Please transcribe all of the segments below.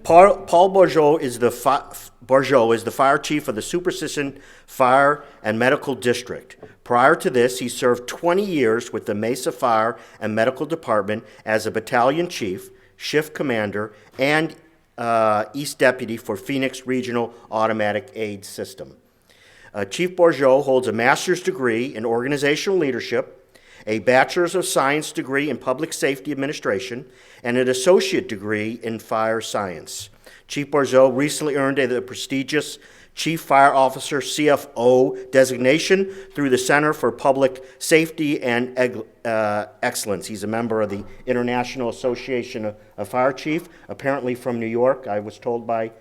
Paul Bourgeois is the fire chief of the Superstition Fire and Medical District. Prior to this, he served 20 years with the Mesa Fire and Medical Department as a battalion chief, shift commander, and East Deputy for Phoenix Regional Automatic Aid System. Chief Bourgeois holds a master's degree in organizational leadership, a bachelor's of science degree in public safety administration, and an associate degree in fire science. Chief Bourgeois recently earned the prestigious Chief Fire Officer CFO designation through the Center for Public Safety and Excellence. He's a member of the International Association of Fire Chief, apparently from New York, I was told by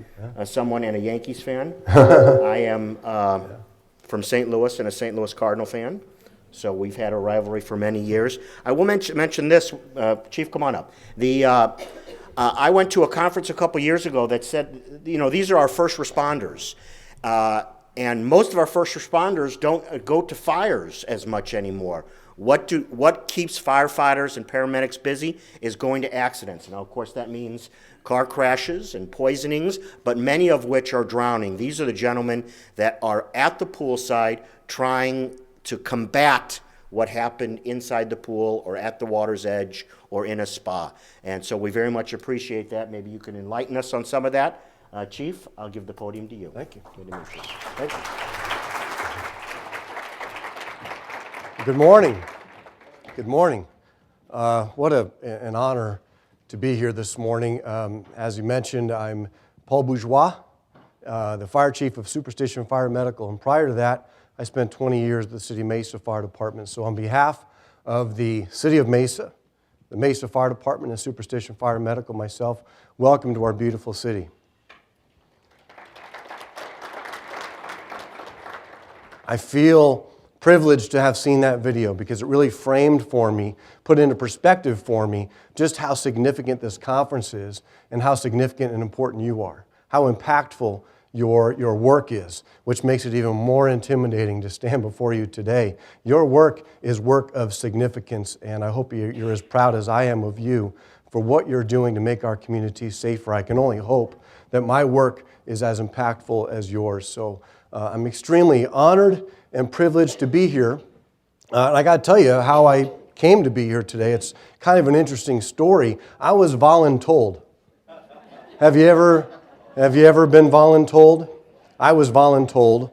someone, and a Yankees fan. I am from St. Louis and a St. Louis Cardinal fan. So we've had a rivalry for many years. I will mention this, Chief, come on up. I went to a conference a couple years ago that said, these are our first responders. And most of our first responders don't go to fires as much anymore. What keeps firefighters and paramedics busy is going to accidents. Now, of course, that means car crashes and poisonings, but many of which are drowning. These are the gentlemen that are at the poolside trying to combat what happened inside the pool or at the water's edge or in a spa. And so we very much appreciate that. Maybe you can enlighten us on some of that. Chief, I'll give the podium to you. Thank you. Thank you. Good morning. Good morning. What an honor to be here this morning. As you mentioned, I'm Paul Bourgeois, the fire chief of Superstition Fire Medical, and prior to that, I spent 20 years at the City of Mesa Fire Department. So on behalf of the City of Mesa, the Mesa Fire Department, and Superstition Fire Medical, myself, welcome to our beautiful city. I feel privileged to have seen that video because it really framed for me, put into perspective for me, just how significant this conference is and how significant and important you are, how impactful your work is, which makes it even more intimidating to stand before you today. Your work is work of significance, and I hope you're as proud as I am of you for what you're doing to make our community safer. I can only hope that my work is as impactful as yours. So I'm extremely honored and privileged to be here. And I got to tell you how I came to be here today. It's kind of an interesting story. I was voluntold. Have you ever been voluntold? I was voluntold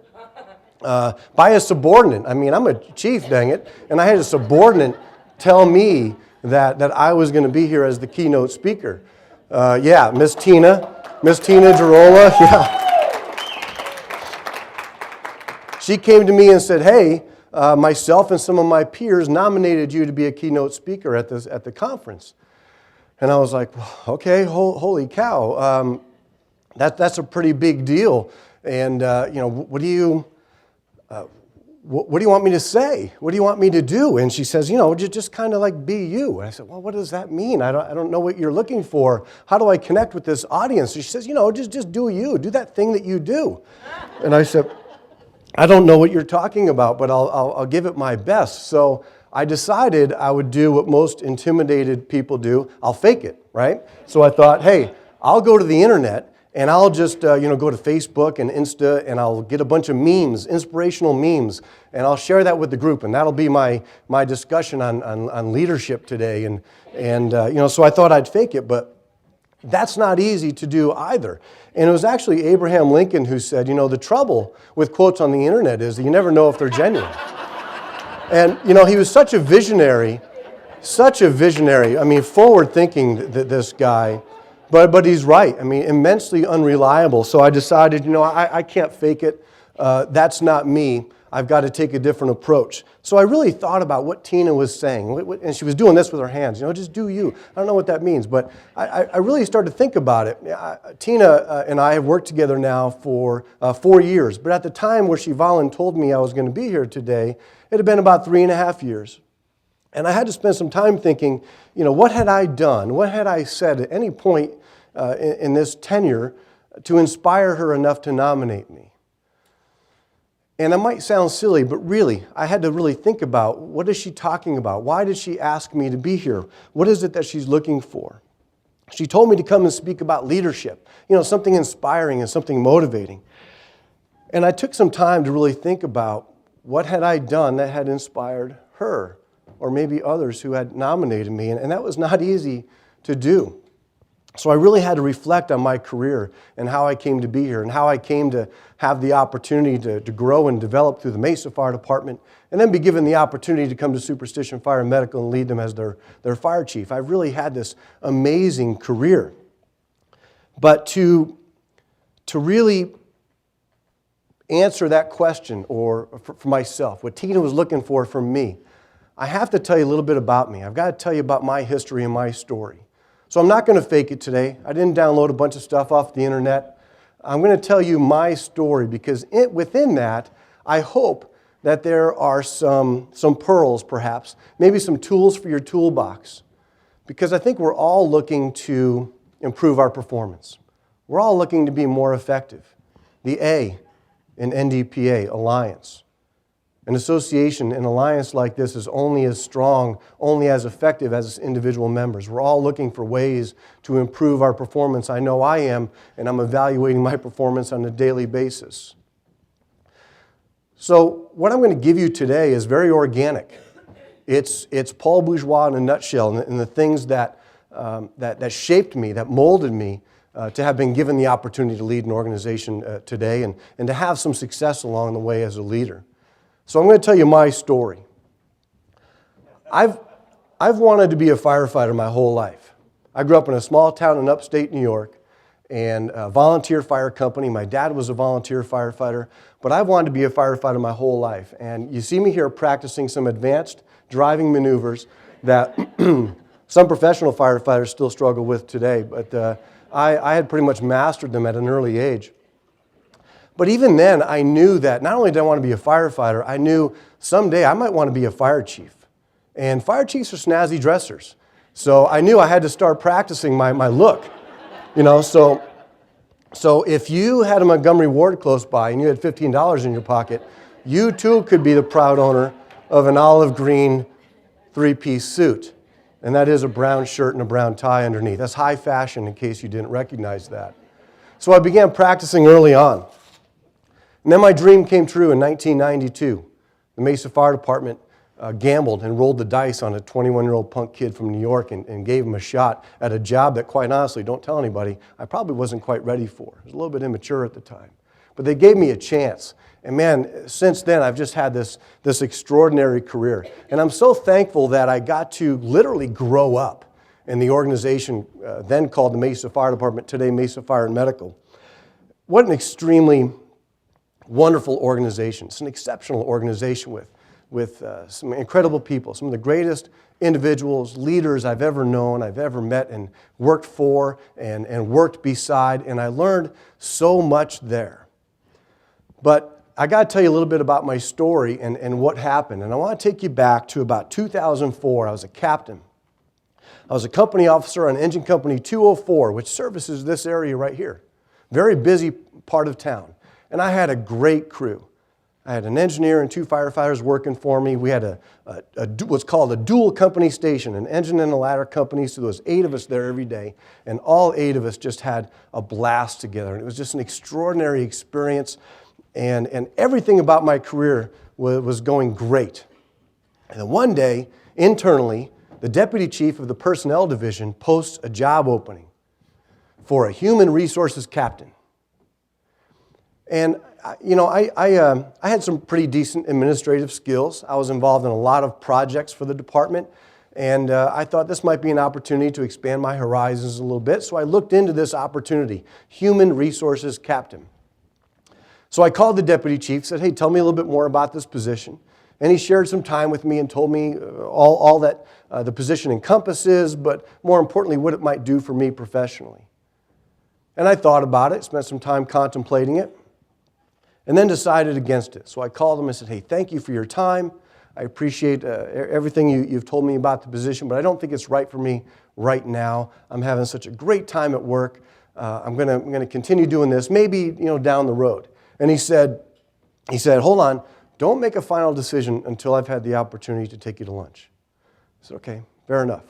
by a subordinate. I mean, I'm a chief, dang it, and I had a subordinate tell me that I was going to be here as the keynote speaker. Yeah, Miss Tina Girola, yeah. She came to me and said, hey, myself and some of my peers nominated you to be a keynote speaker at the conference. And I was like, okay, holy cow. That's a pretty big deal, and what do you want me to say? What do you want me to do? And she says, just kind of like be you. And I said, well, what does that mean? I don't know what you're looking for. How do I connect with this audience? And she says, just do you. Do that thing that you do. And I said, I don't know what you're talking about, but I'll give it my best. So I decided I would do what most intimidated people do. I'll fake it, right? So I thought, hey, I'll go to the internet. And I'll just, go to Facebook and Insta, and I'll get a bunch of memes, inspirational memes, and I'll share that with the group, and that'll be my discussion on leadership today. And so I thought I'd fake it, but that's not easy to do either. And it was actually Abraham Lincoln who said, the trouble with quotes on the internet is that you never know if they're genuine. And, he was such a visionary, forward-thinking, this guy. But he's right. Immensely unreliable. So I decided, I can't fake it. That's not me. I've got to take a different approach. So I really thought about what Tina was saying. And she was doing this with her hands. Just do you. I don't know what that means. But I really started to think about it. Tina and I have worked together now for 4 years. But at the time where she told me I was going to be here today, it had been about 3.5 years. And I had to spend some time thinking, what had I done? What had I said at any point in this tenure to inspire her enough to nominate me? And it might sound silly, but really, I had to really think about, what is she talking about? Why did she ask me to be here? What is it that she's looking for? She told me to come and speak about leadership, something inspiring and something motivating. And I took some time to really think about what had I done that had inspired her, or maybe others who had nominated me, and that was not easy to do. So I really had to reflect on my career and how I came to be here and how I came to have the opportunity to grow and develop through the Mesa Fire Department and then be given the opportunity to come to Superstition Fire and Medical and lead them as their fire chief. I've really had this amazing career. But to really answer that question, or for myself, what Tina was looking for from me, I have to tell you a little bit about me. I've got to tell you about my history and my story. So I'm not going to fake it today. I didn't download a bunch of stuff off the internet. I'm going to tell you my story because within that, I hope that there are some pearls perhaps, maybe some tools for your toolbox. Because I think we're all looking to improve our performance. We're all looking to be more effective. The A in NDPA, Alliance. An association, an alliance like this is only as strong, only as effective as its individual members. We're all looking for ways to improve our performance. I know I am, and I'm evaluating my performance on a daily basis. So what I'm going to give you today is very organic. It's Paul Bourgeois in a nutshell, and the things that shaped me, that molded me, to have been given the opportunity to lead an organization today and to have some success along the way as a leader. So I'm going to tell you my story. I've wanted to be a firefighter my whole life. I grew up in a small town in upstate New York and a volunteer fire company. My dad was a volunteer firefighter, but I've wanted to be a firefighter my whole life. And you see me here practicing some advanced driving maneuvers that some professional firefighters still struggle with today, but I had pretty much mastered them at an early age. But even then, I knew that not only did I want to be a firefighter, I knew someday I might want to be a fire chief. And fire chiefs are snazzy dressers. So I knew I had to start practicing my look. So if you had a Montgomery Ward close by and you had $15 in your pocket, you too could be the proud owner of an olive green three-piece suit. And that is a brown shirt and a brown tie underneath. That's high fashion in case you didn't recognize that. So I began practicing early on. And then my dream came true in 1992. The Mesa Fire Department gambled and rolled the dice on a 21-year-old punk kid from New York and gave him a shot at a job that, quite honestly, don't tell anybody, I probably wasn't quite ready for. I was a little bit immature at the time. But they gave me a chance. And man, since then, I've just had this extraordinary career. And I'm so thankful that I got to literally grow up in the organization then called the Mesa Fire Department, today Mesa Fire and Medical. What an extremely wonderful organization. It's an exceptional organization with some incredible people, some of the greatest individuals, leaders I've ever known, I've ever met and worked for and worked beside, and I learned so much there. But I got to tell you a little bit about my story and what happened, and I want to take you back to about 2004. I was a captain. I was a company officer on Engine Company 204, which services this area right here. Very busy part of town. And I had a great crew. I had an engineer and 2 firefighters working for me. We had what's called a dual company station, an engine and a ladder company, so there was 8 of us there every day, and all 8 of us just had a blast together. And it was just an extraordinary experience, and everything about my career was going great. And then one day, internally, the deputy chief of the personnel division posts a job opening for a human resources captain. And I had some pretty decent administrative skills. I was involved in a lot of projects for the department, and I thought this might be an opportunity to expand my horizons a little bit, so I looked into this opportunity, human resources captain. So I called the deputy chief, said, hey, tell me a little bit more about this position. And he shared some time with me and told me all that the position encompasses, but more importantly, what it might do for me professionally. And I thought about it, spent some time contemplating it, and then decided against it. So I called him and said, hey, thank you for your time. I appreciate everything you've told me about the position, but I don't think it's right for me right now. I'm having such a great time at work. I'm going to continue doing this, maybe down the road. And he said, hold on, don't make a final decision until I've had the opportunity to take you to lunch. I said, okay, fair enough.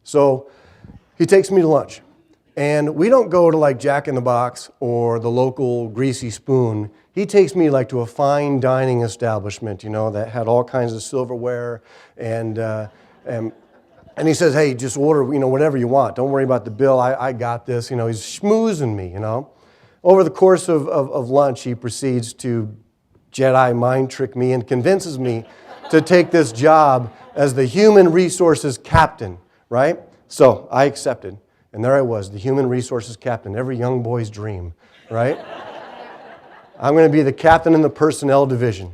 So he takes me to lunch. And we don't go to like Jack in the Box or the local Greasy Spoon. He takes me like to a fine dining establishment, that had all kinds of silverware. And he says, hey, just order, whatever you want. Don't worry about the bill. I got this. He's schmoozing me, Over the course of lunch, he proceeds to Jedi mind trick me and convinces me to take this job as the human resources captain, right? So I accepted. And there I was, the human resources captain, every young boy's dream, right? I'm going to be the captain in the personnel division.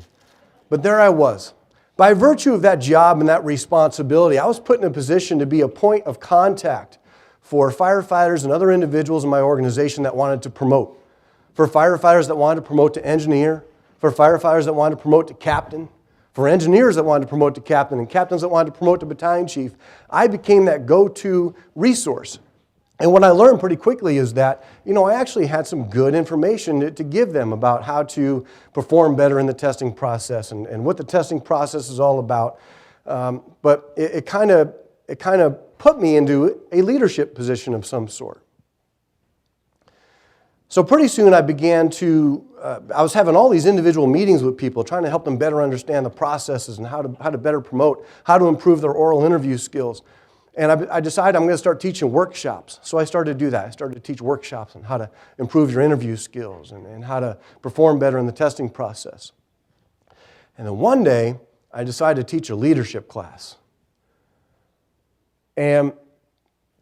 But there I was. By virtue of that job and that responsibility, I was put in a position to be a point of contact for firefighters and other individuals in my organization that wanted to promote. For firefighters that wanted to promote to engineer, for firefighters that wanted to promote to captain, for engineers that wanted to promote to captain, and captains that wanted to promote to battalion chief. I became that go-to resource. And what I learned pretty quickly is that, I actually had some good information to give them about how to perform better in the testing process and what the testing process is all about. But it kind of put me into a leadership position of some sort. So pretty soon I began to, I was having all these individual meetings with people, trying to help them better understand the processes and how to better promote, how to improve their oral interview skills. And I decided I'm going to start teaching workshops. So I started to do that. I started to teach workshops on how to improve your interview skills and how to perform better in the testing process. And then one day, I decided to teach a leadership class. And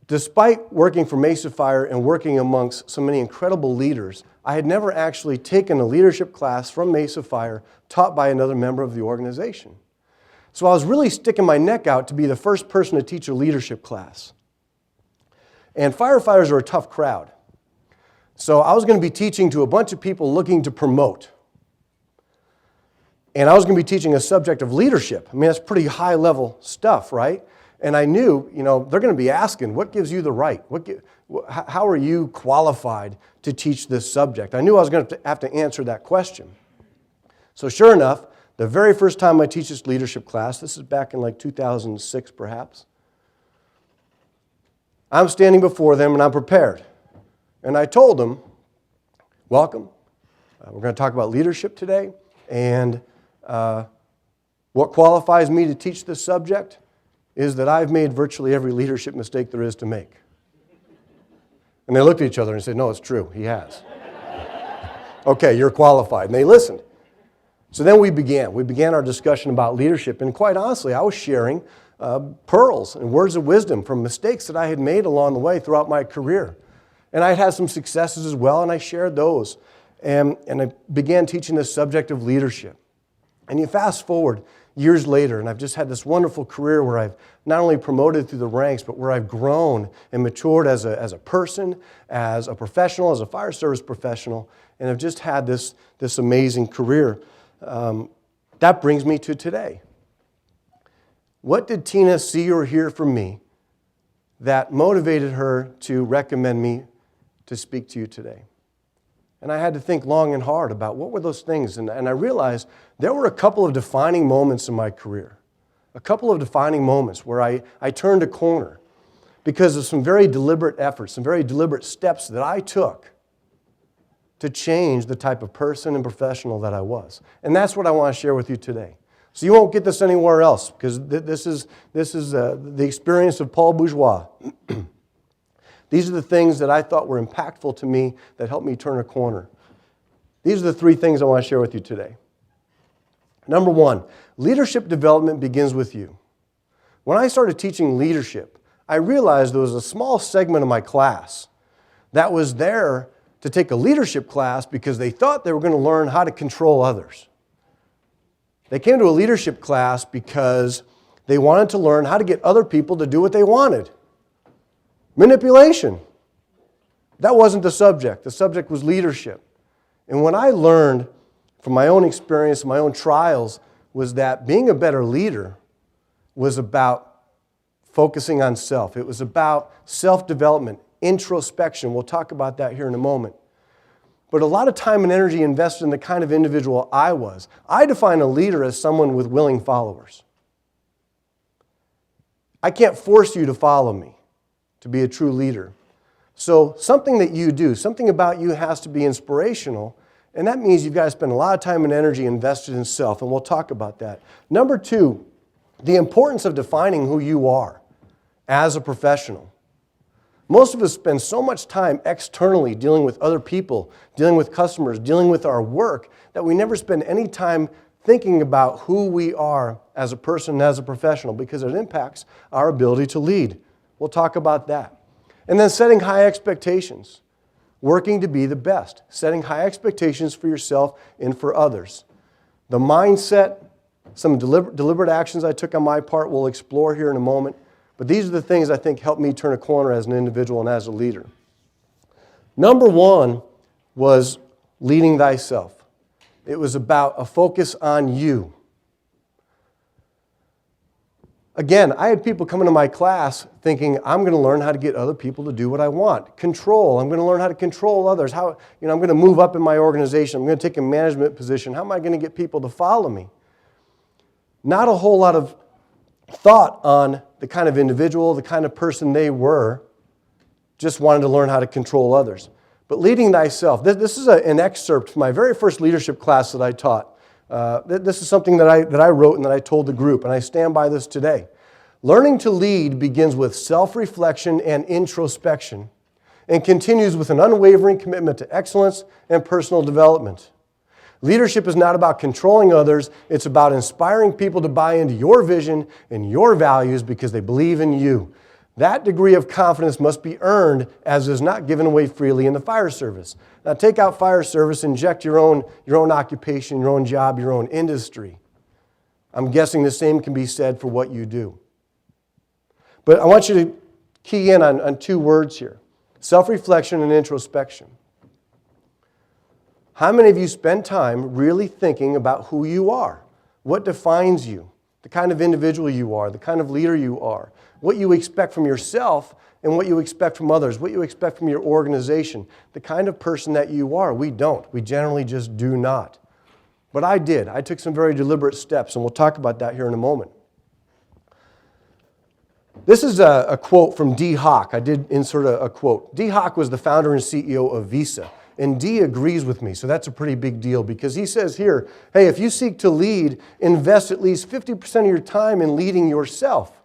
despite working for Mesa Fire and working amongst so many incredible leaders, I had never actually taken a leadership class from Mesa Fire taught by another member of the organization. So I was really sticking my neck out to be the first person to teach a leadership class. And firefighters are a tough crowd. So I was going to be teaching to a bunch of people looking to promote. And I was going to be teaching a subject of leadership. I mean, that's pretty high-level stuff, right? And I knew, they're going to be asking, what gives you the right? How are you qualified to teach this subject? I knew I was going to have to answer that question. So sure enough, the very first time I teach this leadership class, this is back in like 2006 perhaps, I'm standing before them and I'm prepared. And I told them, welcome, we're going to talk about leadership today, and what qualifies me to teach this subject is that I've made virtually every leadership mistake there is to make. And they looked at each other and said, no, it's true, he has. Okay, you're qualified. And they listened. So then we began our discussion about leadership, and quite honestly, I was sharing pearls and words of wisdom from mistakes that I had made along the way throughout my career. And I had some successes as well, and I shared those. And I began teaching this subject of leadership. And you fast forward years later, and I've just had this wonderful career where I've not only promoted through the ranks, but where I've grown and matured as a person, as a professional, as a fire service professional, and I've just had this amazing career. That brings me to today. What did Tina see or hear from me that motivated her to recommend me to speak to you today? And I had to think long and hard about what were those things. And I realized there were a couple of defining moments in my career. A couple of defining moments where I turned a corner because of some very deliberate efforts, some very deliberate steps that I took to change the type of person and professional that I was. And that's what I want to share with you today. So you won't get this anywhere else, because this is the experience of Paul Bourgeois. These are the things that I thought were impactful to me that helped me turn a corner. These are the three things I want to share with you today. Number one, leadership development begins with you. When I started teaching leadership, I realized there was a small segment of my class that was there to take a leadership class because they thought they were going to learn how to control others. They came to a leadership class because they wanted to learn how to get other people to do what they wanted. Manipulation. That wasn't the subject. The subject was leadership. And what I learned from my own experience, my own trials, was that being a better leader was about focusing on self. It was about self-development, introspection. We'll talk about that here in a moment. But a lot of time and energy invested in the kind of individual I was. I define a leader as someone with willing followers. I can't force you to follow me to be a true leader. So something that you do, something about you has to be inspirational, and that means you've got to spend a lot of time and energy invested in self, and we'll talk about that. Number two, the importance of defining who you are as a professional. Most of us spend so much time externally dealing with other people, dealing with customers, dealing with our work, that we never spend any time thinking about who we are as a person and as a professional, because it impacts our ability to lead. We'll talk about that. And then setting high expectations, working to be the best, setting high expectations for yourself and for others. The mindset, some deliberate actions I took on my part, we'll explore here in a moment. But these are the things I think helped me turn a corner as an individual and as a leader. Number one was leading thyself. It was about a focus on you. Again, I had people come into my class thinking, I'm going to learn how to get other people to do what I want. Control. I'm going to learn how to control others. I'm going to move up in my organization. I'm going to take a management position. How am I going to get people to follow me? Not a whole lot of thought on the kind of individual, the kind of person they were. Just wanted to learn how to control others. But leading thyself, this is an excerpt from my very first leadership class that I taught. This is something that I wrote and that I told the group, and I stand by this today. Learning to lead begins with self-reflection and introspection, and continues with an unwavering commitment to excellence and personal development. Leadership is not about controlling others, it's about inspiring people to buy into your vision and your values because they believe in you. That degree of confidence must be earned, as is not given away freely in the fire service. Now take out fire service, inject your own occupation, your own job, your own industry. I'm guessing the same can be said for what you do. But I want you to key in on two words here: self-reflection and introspection. How many of you spend time really thinking about who you are? What defines you? The kind of individual you are, the kind of leader you are, what you expect from yourself and what you expect from others, what you expect from your organization, the kind of person that you are. We don't. We generally just do not. But I did. I took some very deliberate steps, and we'll talk about that here in a moment. This is a quote from D. Hock. I did insert a quote. D. Hock was the founder and CEO of Visa. And D agrees with me, so that's a pretty big deal, because he says here, hey, if you seek to lead, invest at least 50% of your time in leading yourself,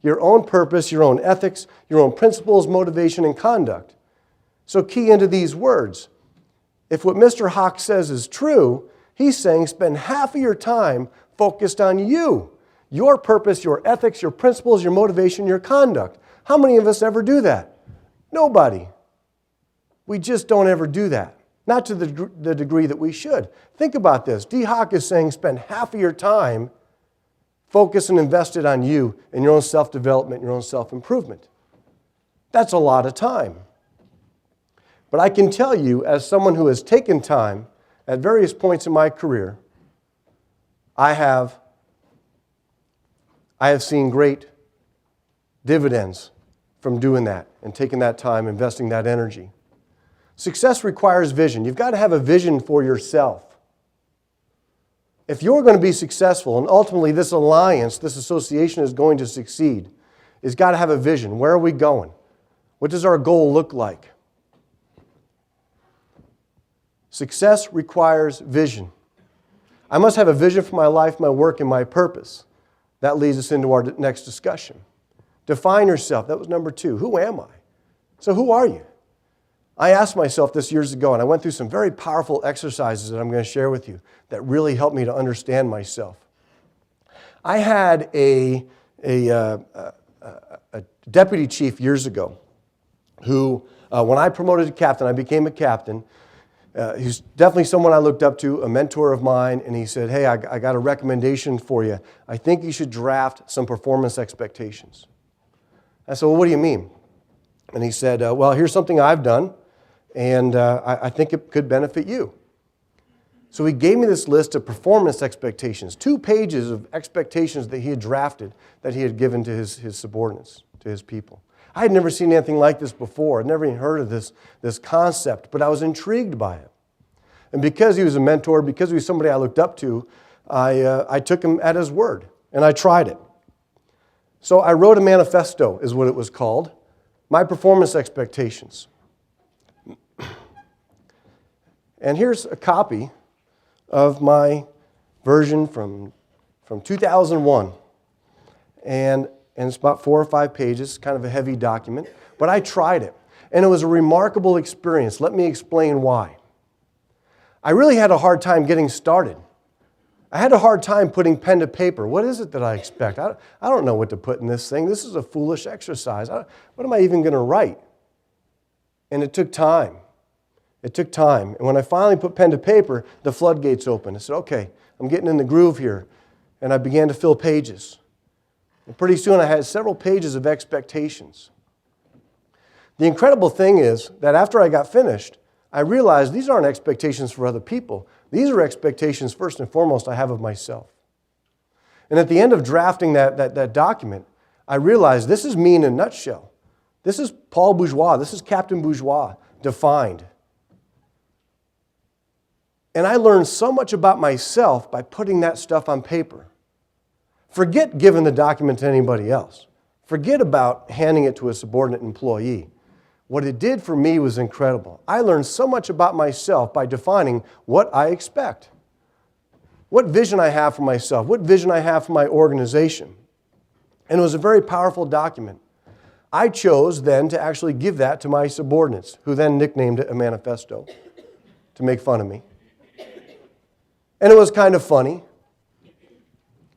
your own purpose, your own ethics, your own principles, motivation, and conduct. So key into these words. If what Mr. Hock says is true, he's saying spend half of your time focused on you, your purpose, your ethics, your principles, your motivation, your conduct. How many of us ever do that? Nobody. We just don't ever do that. Not to the degree that we should. Think about this. D. Hock is saying spend half of your time focused and invested on you and your own self-development, your own self-improvement. That's a lot of time. But I can tell you, as someone who has taken time at various points in my career, I have seen great dividends from doing that and taking that time, investing that energy. Success requires vision. You've got to have a vision for yourself. If you're going to be successful, and ultimately this alliance, this association is going to succeed, it's got to have a vision. Where are we going? What does our goal look like? Success requires vision. I must have a vision for my life, my work, and my purpose. That leads us into our next discussion. Define yourself. That was number 2. Who am I? So who are you? I asked myself this years ago, and I went through some very powerful exercises that I'm going to share with you that really helped me to understand myself. I had a deputy chief years ago who, when I promoted to captain, I became a captain. He's definitely someone I looked up to, a mentor of mine, and he said, hey, I got a recommendation for you. I think you should draft some performance expectations. I said, well, what do you mean? And he said, well, here's something I've done, and I think it could benefit you. So he gave me this list of performance expectations, 2 pages of expectations that he had drafted that he had given to his subordinates, to his people. I had never seen anything like this before. I'd never even heard of this concept, but I was intrigued by it. And because he was a mentor, because he was somebody I looked up to, I took him at his word, and I tried it. So I wrote a manifesto, is what it was called, my performance expectations. And here's a copy of my version from 2001. And it's about 4 or 5 pages, kind of a heavy document. But I tried it. And it was a remarkable experience. Let me explain why. I really had a hard time getting started. I had a hard time putting pen to paper. What is it that I expect? I don't know what to put in this thing. This is a foolish exercise. What am I even going to write? And it took time. It took time. And when I finally put pen to paper, the floodgates opened. I said, okay, I'm getting in the groove here. And I began to fill pages. And pretty soon I had several pages of expectations. The incredible thing is that after I got finished, I realized these aren't expectations for other people. These are expectations, first and foremost, I have of myself. And at the end of drafting that document, I realized this is me in a nutshell. This is Paul Bourgeois. This is Captain Bourgeois defined. And I learned so much about myself by putting that stuff on paper. Forget giving the document to anybody else. Forget about handing it to a subordinate employee. What it did for me was incredible. I learned so much about myself by defining what I expect, what vision I have for myself, what vision I have for my organization. And it was a very powerful document. I chose then to actually give that to my subordinates, who then nicknamed it a manifesto to make fun of me. And it was kind of funny.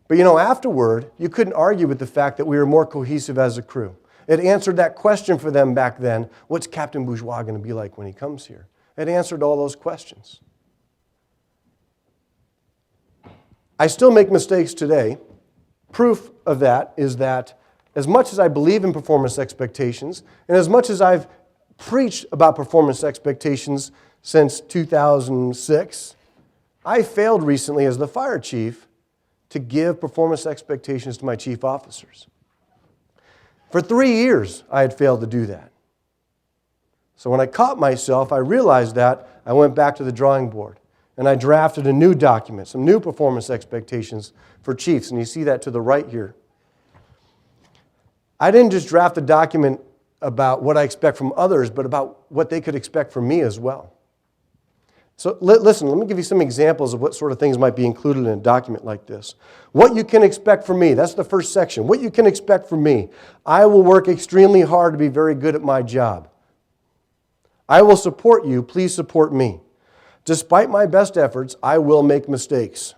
But afterward, you couldn't argue with the fact that we were more cohesive as a crew. It answered that question for them back then, what's Captain Bourgeois going to be like when he comes here? It answered all those questions. I still make mistakes today. Proof of that is that as much as I believe in performance expectations, and as much as I've preached about performance expectations since 2006, I failed recently as the fire chief to give performance expectations to my chief officers. For 3 years, I had failed to do that. So when I caught myself, I realized that. I went back to the drawing board, and I drafted a new document, some new performance expectations for chiefs, and you see that to the right here. I didn't just draft a document about what I expect from others, but about what they could expect from me as well. So listen, let me give you some examples of what sort of things might be included in a document like this. What you can expect from me, that's the first section. What you can expect from me. I will work extremely hard to be very good at my job. I will support you, please support me. Despite my best efforts, I will make mistakes.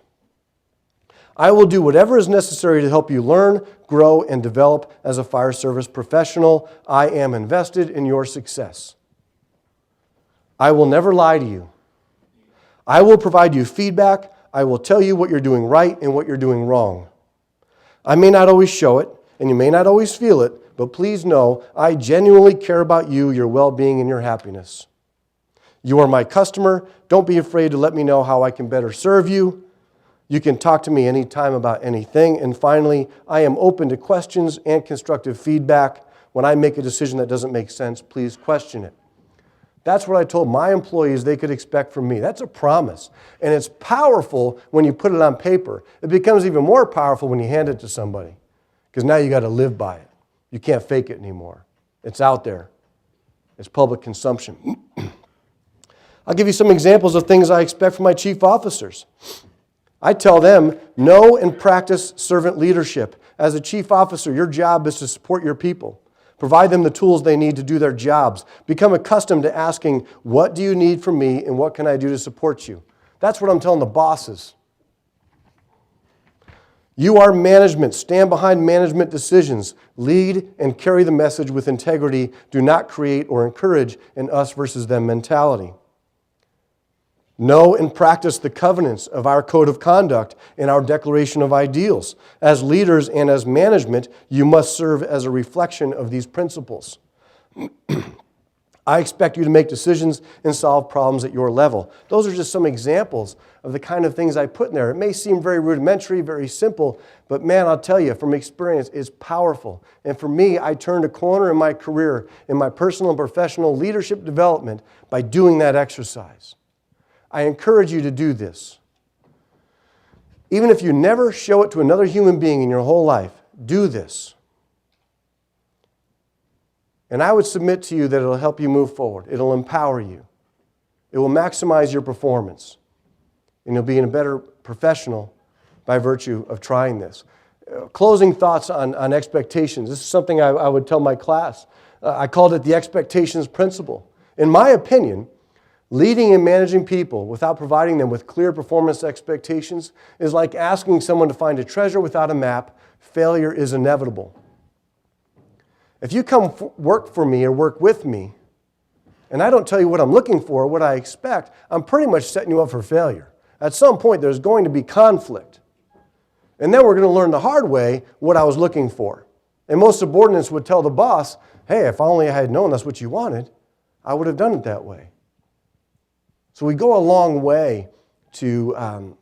I will do whatever is necessary to help you learn, grow, and develop as a fire service professional. I am invested in your success. I will never lie to you. I will provide you feedback. I will tell you what you're doing right and what you're doing wrong. I may not always show it, and you may not always feel it, but please know I genuinely care about you, your well-being, and your happiness. You are my customer. Don't be afraid to let me know how I can better serve you. You can talk to me anytime about anything. And finally, I am open to questions and constructive feedback. When I make a decision that doesn't make sense, please question it. That's what I told my employees they could expect from me. That's a promise. And it's powerful when you put it on paper. It becomes even more powerful when you hand it to somebody, because now you got to live by it. You can't fake it anymore. It's out there. It's public consumption. I'll give you some examples of things I expect from my chief officers. I tell them, know and practice servant leadership. As a chief officer, your job is to support your people. Provide them the tools they need to do their jobs. Become accustomed to asking, what do you need from me and what can I do to support you? That's what I'm telling the bosses. You are management. Stand behind management decisions. Lead and carry the message with integrity. Do not create or encourage an us versus them mentality. Know and practice the covenants of our code of conduct and our declaration of ideals. As leaders and as management, you must serve as a reflection of these principles. I expect you to make decisions and solve problems at your level. Those are just some examples of the kind of things I put in there. It may seem very rudimentary, very simple, but man, I'll tell you, from experience, it's powerful. And for me, I turned a corner in my career, in my personal and professional leadership development by doing that exercise. I encourage you to do this. Even if you never show it to another human being in your whole life, do this. And I would submit to you that it'll help you move forward. It'll empower you. It will maximize your performance. And you'll be a better professional by virtue of trying this. Closing thoughts on expectations. This is something I would tell my class. I called it the expectations principle. In my opinion, leading and managing people without providing them with clear performance expectations is like asking someone to find a treasure without a map. Failure is inevitable. If you come work for me or work with me, and I don't tell you what I'm looking for, what I expect, I'm pretty much setting you up for failure. At some point, there's going to be conflict. And then we're going to learn the hard way what I was looking for. And most subordinates would tell the boss, hey, if only I had known that's what you wanted, I would have done it that way. So we go a long way to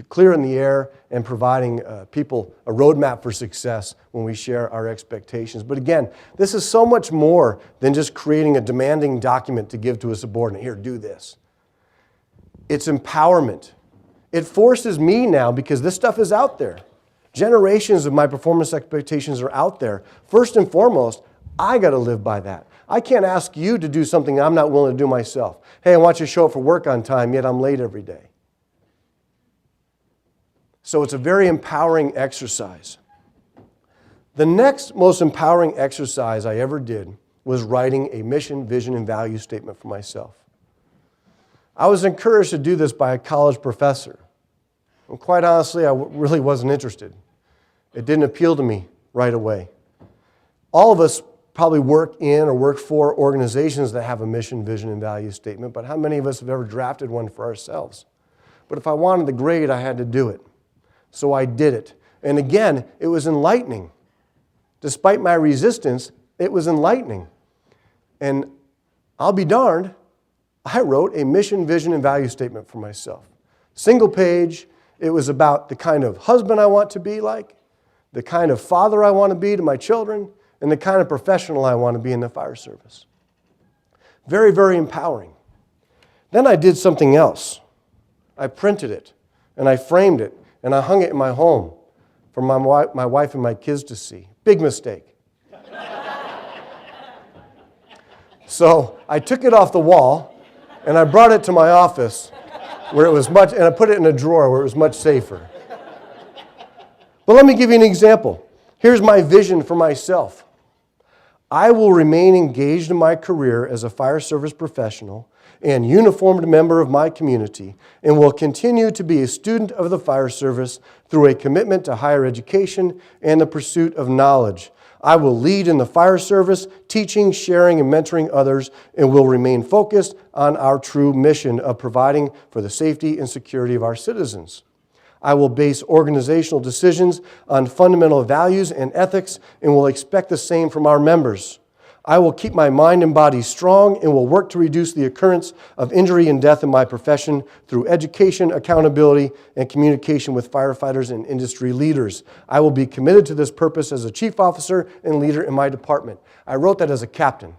clearing the air and providing people a roadmap for success when we share our expectations. But again, this is so much more than just creating a demanding document to give to a subordinate. Here, do this. It's empowerment. It forces me now, because this stuff is out there. Generations of my performance expectations are out there. First and foremost, I got to live by that. I can't ask you to do something I'm not willing to do myself. Hey, I want you to show up for work on time, yet I'm late every day. So it's a very empowering exercise. The next most empowering exercise I ever did was writing a mission, vision, and value statement for myself. I was encouraged to do this by a college professor. And quite honestly, I really wasn't interested. It didn't appeal to me right away. All of us probably work in or work for organizations that have a mission, vision, and value statement, but how many of us have ever drafted one for ourselves? But if I wanted the grade, I had to do it. So I did it. And again, it was enlightening. Despite my resistance, it was enlightening. And I'll be darned, I wrote a mission, vision, and value statement for myself. Single page. It was about the kind of husband I want to be like, the kind of father I want to be to my children, and the kind of professional I want to be in the fire service. Very, very empowering. Then I did something else. I printed it, and I framed it, and I hung it in my home for my wife and my kids to see. Big mistake. So I took it off the wall, and I brought it to my office, where it was much, and I put it in a drawer where it was much safer. But let me give you an example. Here's my vision for myself. I will remain engaged in my career as a fire service professional and uniformed member of my community, and will continue to be a student of the fire service through a commitment to higher education and the pursuit of knowledge. I will lead in the fire service, teaching, sharing, and mentoring others, and will remain focused on our true mission of providing for the safety and security of our citizens. I will base organizational decisions on fundamental values and ethics, and will expect the same from our members. I will keep my mind and body strong, and will work to reduce the occurrence of injury and death in my profession through education, accountability, and communication with firefighters and industry leaders. I will be committed to this purpose as a chief officer and leader in my department. I wrote that as a captain.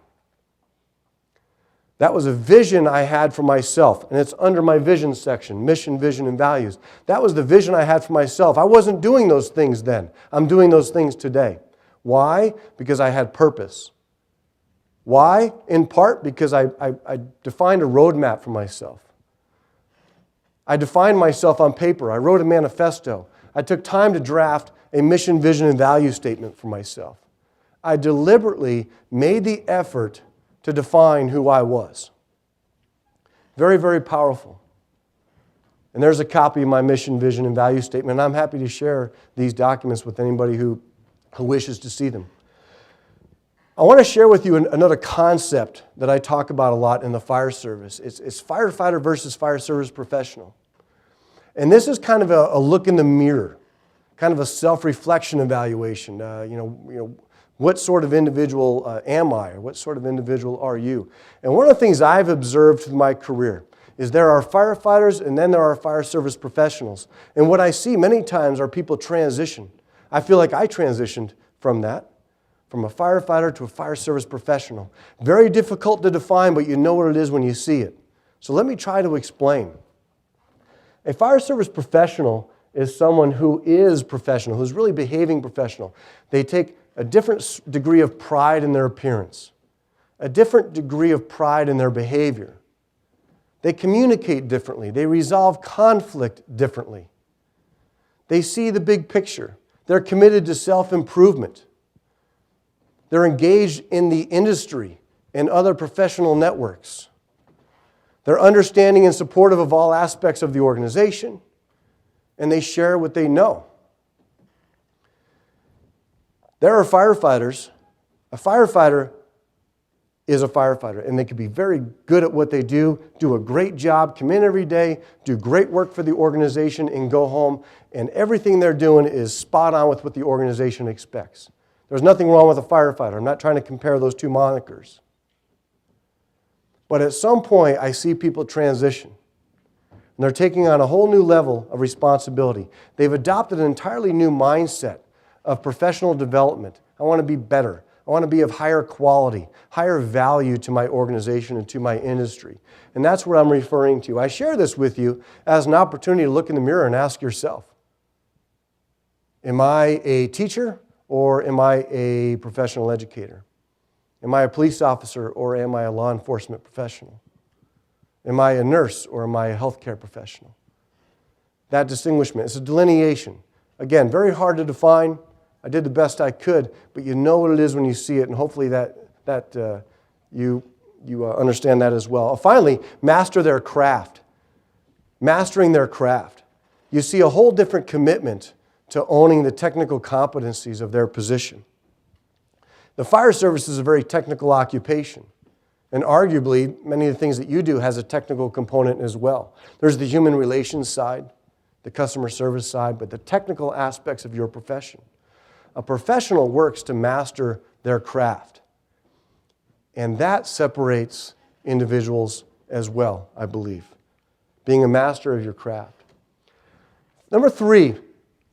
That was a vision I had for myself, and it's under my vision section, mission, vision, and values. That was the vision I had for myself. I wasn't doing those things then. I'm doing those things today. Why? Because I had purpose. Why? In part because I defined a roadmap for myself. I defined myself on paper. I wrote a manifesto. I took time to draft a mission, vision, and value statement for myself. I deliberately made the effort to define who I was. Very, very powerful. And there's a copy of my mission, vision, and value statement, and I'm happy to share these documents with anybody who wishes to see them. I want to share with you another concept that I talk about a lot in the fire service. It's firefighter versus fire service professional. And this is kind of a look in the mirror, kind of a self-reflection evaluation. What sort of individual am I, or what sort of individual are you? And one of the things I've observed through my career is there are firefighters and then there are fire service professionals. And what I see many times are people transition. I feel like I transitioned from that, from a firefighter to a fire service professional. Very difficult to define, but you know what it is when you see it. So let me try to explain. A fire service professional is someone who is professional, who's really behaving professional. They take a different degree of pride in their appearance, a different degree of pride in their behavior. They communicate differently. They resolve conflict differently. They see the big picture. They're committed to self-improvement. They're engaged in the industry and other professional networks. They're understanding and supportive of all aspects of the organization, and they share what they know. There are firefighters. A firefighter is a firefighter, and they can be very good at what they do a great job, come in every day, do great work for the organization, and go home, and everything they're doing is spot on with what the organization expects. There's nothing wrong with a firefighter. I'm not trying to compare those two monikers. But at some point, I see people transition. And they're taking on a whole new level of responsibility. They've adopted an entirely new mindset of professional development. I want to be better. I want to be of higher quality, higher value to my organization and to my industry. And that's what I'm referring to. I share this with you as an opportunity to look in the mirror and ask yourself, am I a teacher or am I a professional educator? Am I a police officer or am I a law enforcement professional? Am I a nurse or am I a healthcare professional? That distinguishment, it's a delineation. Again, very hard to define. I did the best I could, but you know what it is when you see it, and hopefully you understand that as well. Finally, master their craft. Mastering their craft. You see a whole different commitment to owning the technical competencies of their position. The fire service is a very technical occupation, and arguably many of the things that you do has a technical component as well. There's the human relations side, the customer service side, but the technical aspects of your profession. A professional works to master their craft, and that separates individuals as well, I believe, being a master of your craft. Number 3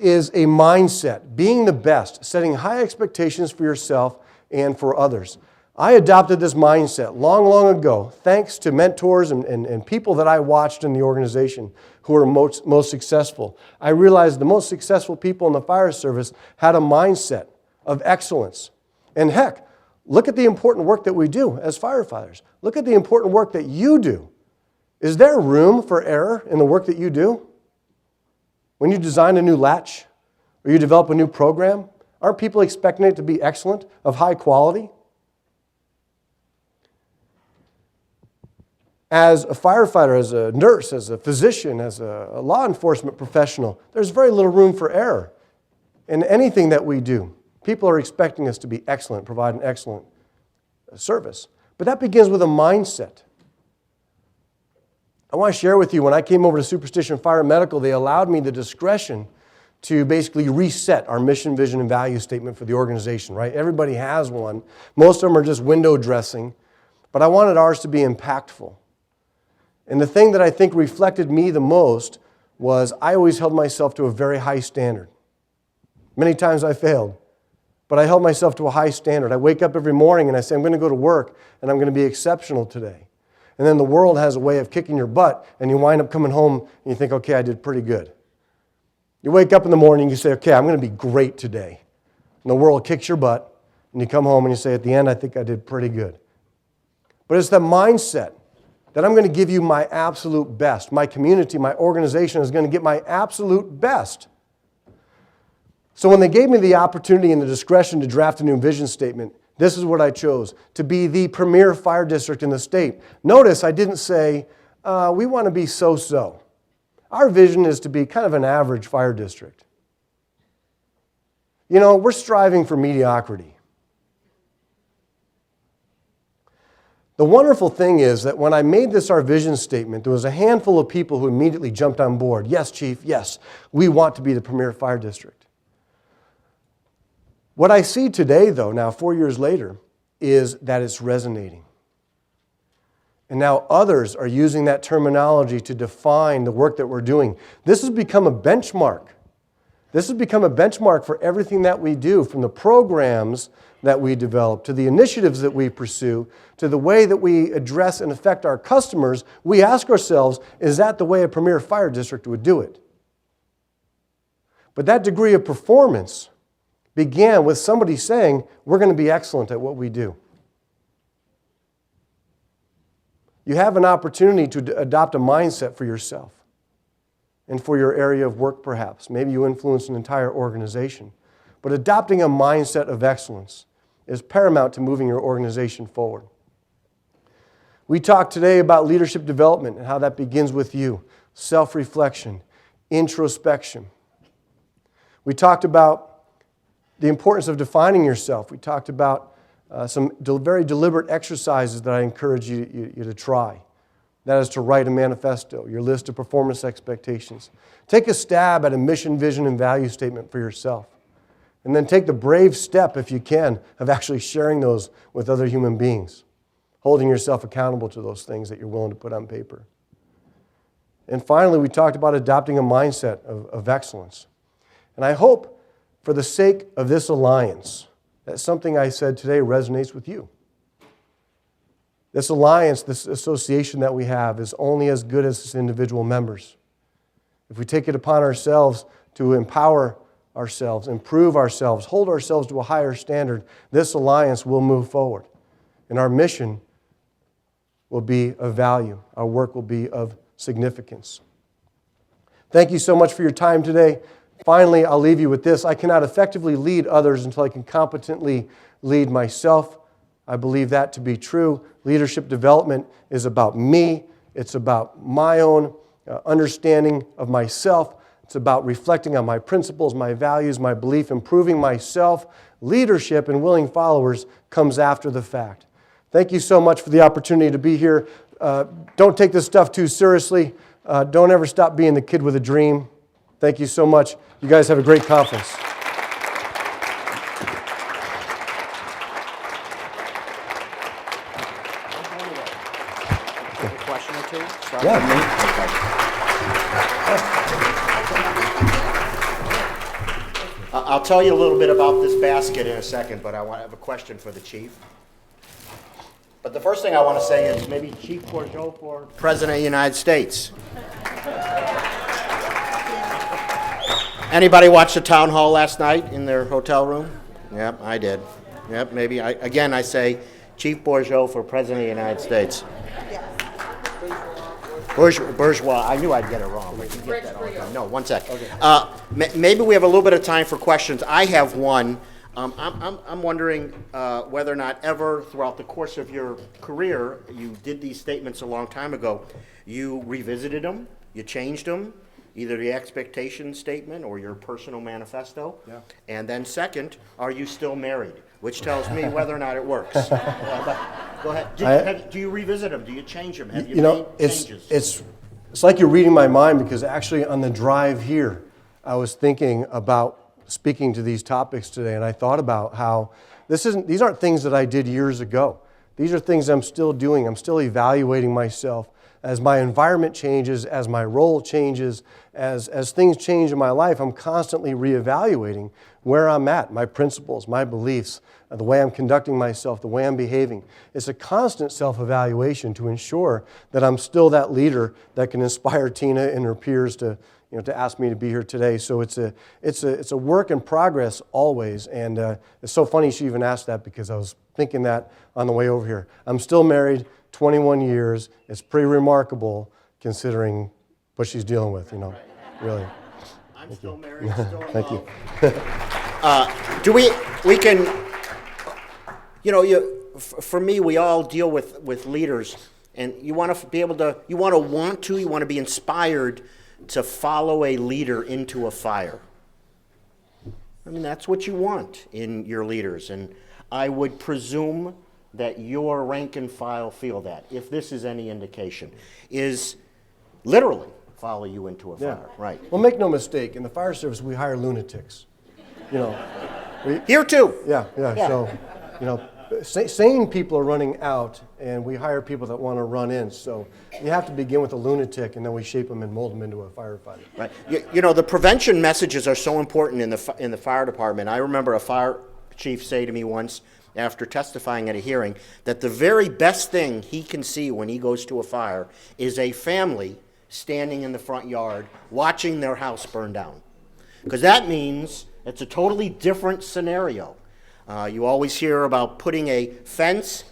is a mindset, being the best, setting high expectations for yourself and for others. I adopted this mindset long, long ago, thanks to mentors and people that I watched in the organization who were most successful. I realized the most successful people in the fire service had a mindset of excellence. And heck, look at the important work that we do as firefighters. Look at the important work that you do. Is there room for error in the work that you do? When you design a new latch or you develop a new program, aren't people expecting it to be excellent, of high quality? As a firefighter, as a nurse, as a physician, as a law enforcement professional, there's very little room for error in anything that we do. People are expecting us to be excellent, provide an excellent service. But that begins with a mindset. I want to share with you, when I came over to Superstition Fire and Medical, they allowed me the discretion to basically reset our mission, vision, and value statement for the organization, right? Everybody has one. Most of them are just window dressing, but I wanted ours to be impactful. And the thing that I think reflected me the most was I always held myself to a very high standard. Many times I failed, but I held myself to a high standard. I wake up every morning and I say, I'm going to go to work and I'm going to be exceptional today. And then the world has a way of kicking your butt and you wind up coming home and you think, okay, I did pretty good. You wake up in the morning and you say, okay, I'm going to be great today. And the world kicks your butt and you come home and you say, at the end, I think I did pretty good. But it's the mindset that I'm going to give you my absolute best. My community, my organization is going to get my absolute best. So when they gave me the opportunity and the discretion to draft a new vision statement, this is what I chose: to be the premier fire district in the state. Notice I didn't say, we want to be so-so. Our vision is to be kind of an average fire district. You know, we're striving for mediocrity. The wonderful thing is that when I made this our vision statement, there was a handful of people who immediately jumped on board. Yes, Chief, yes, we want to be the premier fire district. What I see today, though, now 4 years later, is that it's resonating. And now others are using that terminology to define the work that we're doing. This has become a benchmark. This has become a benchmark for everything that we do, from the programs that we develop, to the initiatives that we pursue, to the way that we address and affect our customers. We ask ourselves, is that the way a premier fire district would do it? But that degree of performance began with somebody saying, we're going to be excellent at what we do. You have an opportunity to adopt a mindset for yourself and for your area of work perhaps. Maybe you influence an entire organization. But adopting a mindset of excellence is paramount to moving your organization forward. We talked today about leadership development and how that begins with you. Self-reflection, introspection. We talked about the importance of defining yourself. We talked about some very deliberate exercises that I encourage you to try. That is to write a manifesto, your list of performance expectations. Take a stab at a mission, vision, and value statement for yourself. And then take the brave step, if you can, of actually sharing those with other human beings. Holding yourself accountable to those things that you're willing to put on paper. And finally, we talked about adopting a mindset of excellence. And I hope, for the sake of this alliance, that something I said today resonates with you. This alliance, this association that we have is only as good as its individual members. If we take it upon ourselves to empower ourselves, improve ourselves, hold ourselves to a higher standard, this alliance will move forward. And our mission will be of value. Our work will be of significance. Thank you so much for your time today. Finally, I'll leave you with this. I cannot effectively lead others until I can competently lead myself. I believe that to be true. Leadership development is about me. It's about my own understanding of myself. It's about reflecting on my principles, my values, my belief, improving myself. Leadership and willing followers comes after the fact. Thank you so much for the opportunity to be here. Don't take this stuff too seriously. Don't ever stop being the kid with a dream. Thank you so much. You guys have a great conference. A question or two? Start Yeah. with me? Okay. I'll tell you a little bit about this basket in a second, but I have a question for the chief. But the first thing I want to say is maybe Chief Bourgeois for President of the United States. Anybody watch the town hall last night in their hotel room? Yep, I did. Yep, maybe. I say Chief Bourgeois for President of the United States. Bourgeois. I knew I'd get it wrong, but you get that all the time. No, one sec. Okay. Maybe we have a little bit of time for questions. I have one. I'm wondering whether or not ever throughout the course of your career, you did these statements a long time ago, you revisited them, you changed them, either the expectation statement or your personal manifesto. Yeah. And then second, are you still married? Which tells me whether or not it works. Go ahead. Do you revisit them? Do you change them? Have you made changes? It's like you're reading my mind, because actually on the drive here, I was thinking about speaking to these topics today, and I thought about how these aren't things that I did years ago. These are things I'm still doing. I'm still evaluating myself as my environment changes, as my role changes, as things change in my life. I'm constantly reevaluating where I'm at, my principles, my beliefs, the way I'm conducting myself, the way I'm behaving. It's a constant self-evaluation to ensure that I'm still that leader that can inspire Tina and her peers to ask me to be here today. So it's a work in progress always. And it's so funny she even asked that, because I was thinking that on the way over here. I'm still married, 21 years. It's pretty remarkable considering what she's dealing with, really. I'm still married, still in Thank love. you. We can, for me, we all deal with leaders, and you want to be able to, you want to be inspired to follow a leader into a fire. I mean, that's what you want in your leaders, and I would presume that your rank and file feel that, if this is any indication, is literally follow you into a fire. Yeah. Right. Well, make no mistake, in the fire service, we hire lunatics. Here too. Yeah. So, sane people are running out, and we hire people that want to run in. So you have to begin with a lunatic, and then we shape them and mold them into a firefighter. Right. The prevention messages are so important in the fire department. I remember a fire chief say to me once, after testifying at a hearing, that the very best thing he can see when he goes to a fire is a family standing in the front yard watching their house burn down. Because that means it's a totally different scenario. You always hear about putting a fence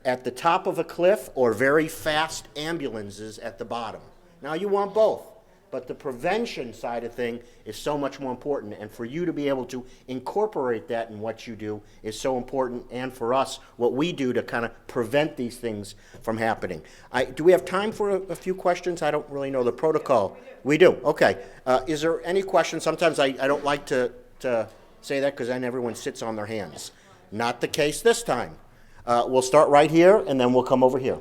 at the top of a cliff or very fast ambulances at the bottom. Now, you want both, but the prevention side of thing is so much more important, and for you to be able to incorporate that in what you do is so important, and for us, what we do to kind of prevent these things from happening. Do we have time for a few questions? I don't really know the protocol. We do, okay. Is there any questions? Sometimes I don't like to say that because then everyone sits on their hands. Not the case this time. We'll start right here, and then we'll come over here.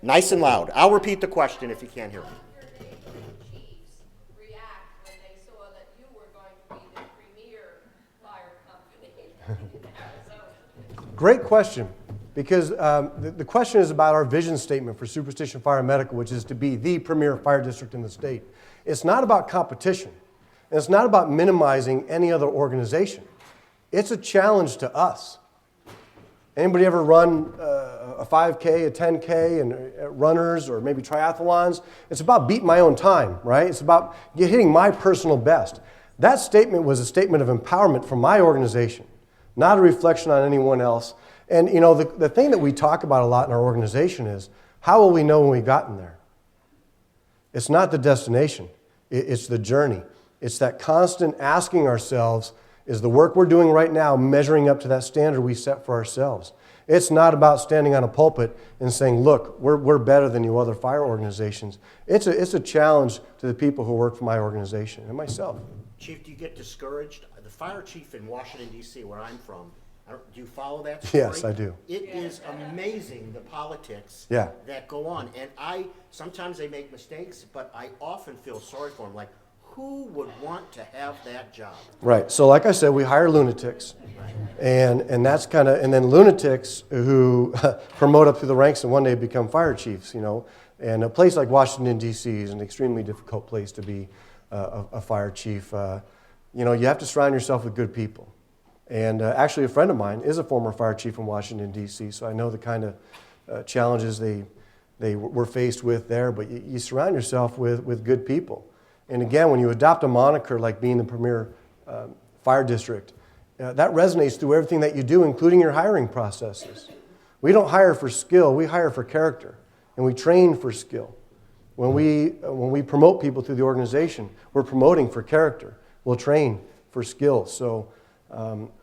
Nice and loud. I'll repeat the question if you can't hear me. Your neighboring chiefs react when they saw that you were going to be the premier fire company? Great question, because the question is about our vision statement for Superstition Fire and Medical, which is to be the premier fire district in the state. It's not about competition, and it's not about minimizing any other organization. It's a challenge to us. Anybody ever run a 5K, a 10K, and runners, or maybe triathlons? It's about beating my own time, right? It's about hitting my personal best. That statement was a statement of empowerment from my organization, not a reflection on anyone else. And you know, the thing that we talk about a lot in our organization is, how will we know when we've gotten there? It's not the destination, it's the journey. It's that constant asking ourselves, is the work we're doing right now measuring up to that standard we set for ourselves? It's not about standing on a pulpit and saying, look, we're better than you other fire organizations. It's a challenge to the people who work for my organization and myself. Chief, do you get discouraged? The fire chief in Washington, D.C., where I'm from, do you follow that story? Yes, I do. It is amazing, the politics Yeah. that go on. And sometimes they make mistakes, but I often feel sorry for them. Like, who would want to have that job? Right. So like I said, we hire lunatics. And that's kind of, and then lunatics who promote up through the ranks and one day become fire chiefs, you know. And a place like Washington, D.C. is an extremely difficult place to be a fire chief. You know, you have to surround yourself with good people. And actually a friend of mine is a former fire chief in Washington, D.C., so I know the kind of challenges they were faced with there. But you surround yourself with good people. And again, when you adopt a moniker like being the premier fire district, that resonates through everything that you do, including your hiring processes. We don't hire for skill, we hire for character, and we train for skill. When we promote people through the organization, we're promoting for character. We'll train for skill. So,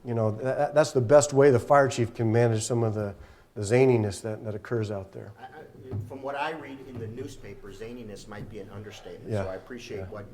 you know, that's the best way the fire chief can manage some of the zaniness that occurs out there. From what I read in the newspaper, zaniness might be an understatement. Yeah. So I appreciate what